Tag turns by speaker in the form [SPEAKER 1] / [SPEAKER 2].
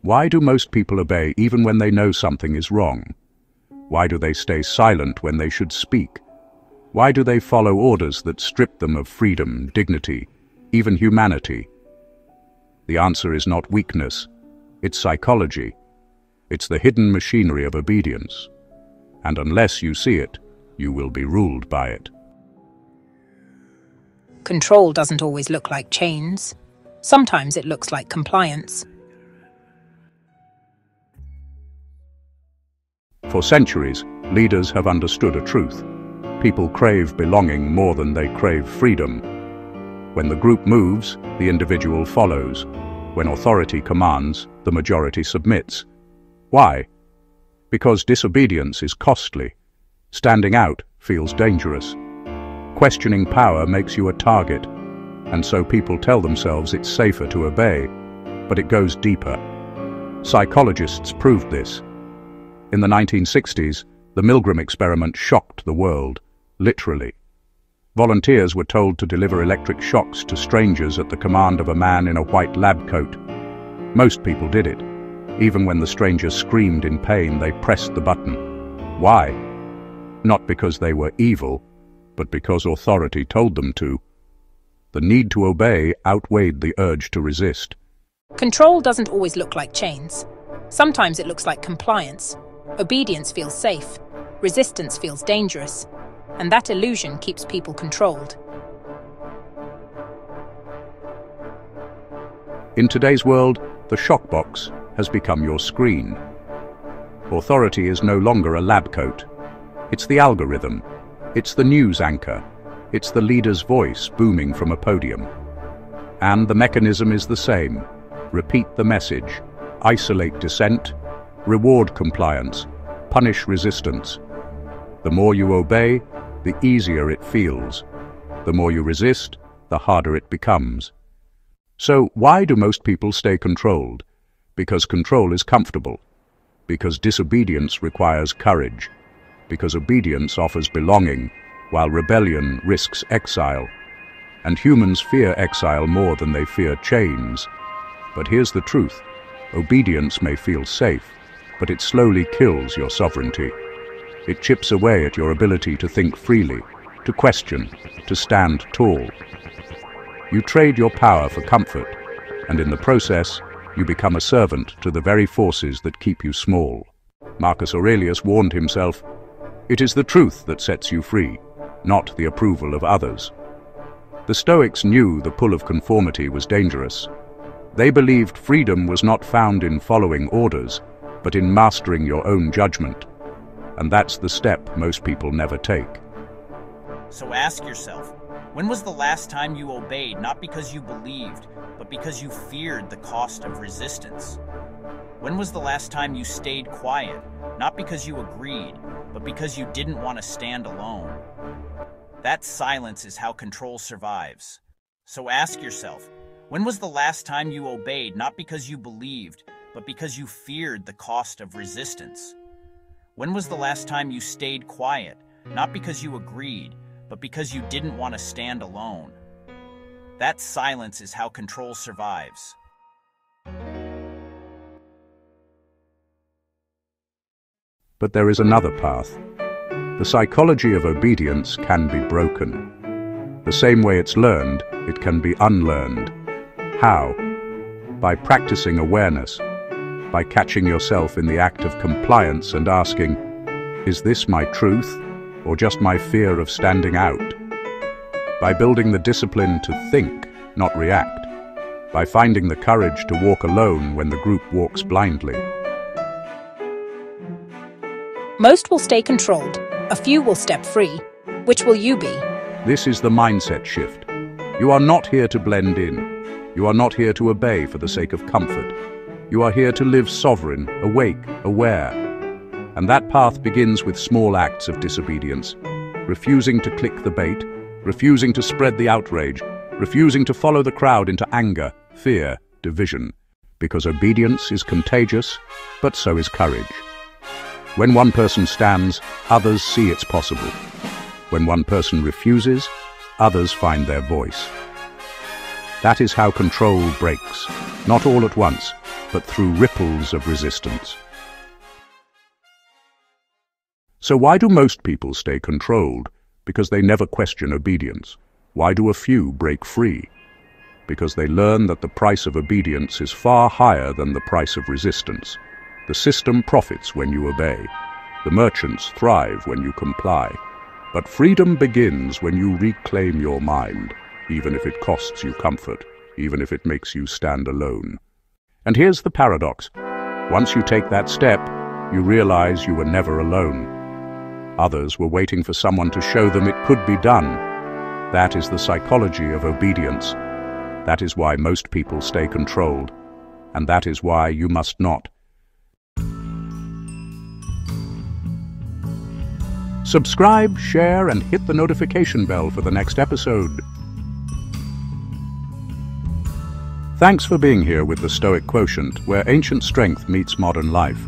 [SPEAKER 1] Why do most people obey even when they know something is wrong? Why do they stay silent when they should speak? Why do they follow orders that strip them of freedom, dignity, even humanity? The answer is not weakness, it's psychology. It's the hidden machinery of obedience. And unless you see it, you will be ruled by it.
[SPEAKER 2] Control doesn't always look like chains. Sometimes it looks like compliance.
[SPEAKER 1] For centuries, leaders have understood a truth. People crave belonging more than they crave freedom. When the group moves, the individual follows. When authority commands, the majority submits. Why? Because disobedience is costly. Standing out feels dangerous. Questioning power makes you a target, and so people tell themselves it's safer to obey, but it goes deeper. Psychologists proved this. In the 1960s, the Milgram experiment shocked the world, literally. Volunteers were told to deliver electric shocks to strangers at the command of a man in a white lab coat. Most people did it. Even when the stranger screamed in pain, they pressed the button. Why? Not because they were evil, but because authority told them to. The need to obey outweighed the urge to resist.
[SPEAKER 2] Control doesn't always look like chains. Sometimes it looks like compliance. Obedience feels safe. Resistance feels dangerous. And that illusion keeps people controlled.
[SPEAKER 1] In today's world, the shock box has become your screen. Authority is no longer a lab coat. It's the algorithm. It's the news anchor. It's the leader's voice booming from a podium. And the mechanism is the same. Repeat the message. Isolate dissent. Reward compliance. Punish resistance. The more you obey, the easier it feels. The more you resist, the harder it becomes. So why do most people stay controlled? Because control is comfortable. Because disobedience requires courage. Because obedience offers belonging, while rebellion risks exile. And humans fear exile more than they fear chains. But here's the truth. Obedience may feel safe, but it slowly kills your sovereignty. It chips away at your ability to think freely, to question, to stand tall. You trade your power for comfort, and in the process, you become a servant to the very forces that keep you small. Marcus Aurelius warned himself, "It is the truth that sets you free, not the approval of others." The Stoics knew the pull of conformity was dangerous. They believed freedom was not found in following orders, but in mastering your own judgment. And that's the step most people never take.
[SPEAKER 3] So ask yourself, when was the last time you obeyed not because you believed, but because you feared the cost of resistance? When was the last time you stayed quiet, not because you agreed, but because you didn't want to stand alone? That silence is how control survives. So ask yourself, when was the last time you obeyed not because you believed, but because you feared the cost of resistance? When was the last time you stayed quiet, not because you agreed, but because you didn't want to stand alone? That silence is how control survives.
[SPEAKER 1] But there is another path. The psychology of obedience can be broken. The same way it's learned, it can be unlearned. How? By practicing awareness, by catching yourself in the act of compliance and asking, is this my truth, or just my fear of standing out? By building the discipline to think, not react. By finding the courage to walk alone when the group walks blindly.
[SPEAKER 2] Most will stay controlled. A few will step free. Which will you be?
[SPEAKER 1] This is the mindset shift. You are not here to blend in. You are not here to obey for the sake of comfort. You are here to live sovereign, awake, aware. And that path begins with small acts of disobedience. Refusing to click the bait, refusing to spread the outrage, refusing to follow the crowd into anger, fear, division. Because obedience is contagious, but so is courage. When one person stands, others see it's possible. When one person refuses, others find their voice. That is how control breaks, not all at once, but through ripples of resistance. So why do most people stay controlled? Because they never question obedience. Why do a few break free? Because they learn that the price of obedience is far higher than the price of resistance. The system profits when you obey. The merchants thrive when you comply. But freedom begins when you reclaim your mind, even if it costs you comfort, even if it makes you stand alone. And here's the paradox. Once you take that step, you realize you were never alone. Others were waiting for someone to show them it could be done. That is the psychology of obedience. That is why most people stay controlled, and that is why you must not. Subscribe, share, and hit the notification bell for the next episode. Thanks for being here with the Stoic Quotient, where ancient strength meets modern life.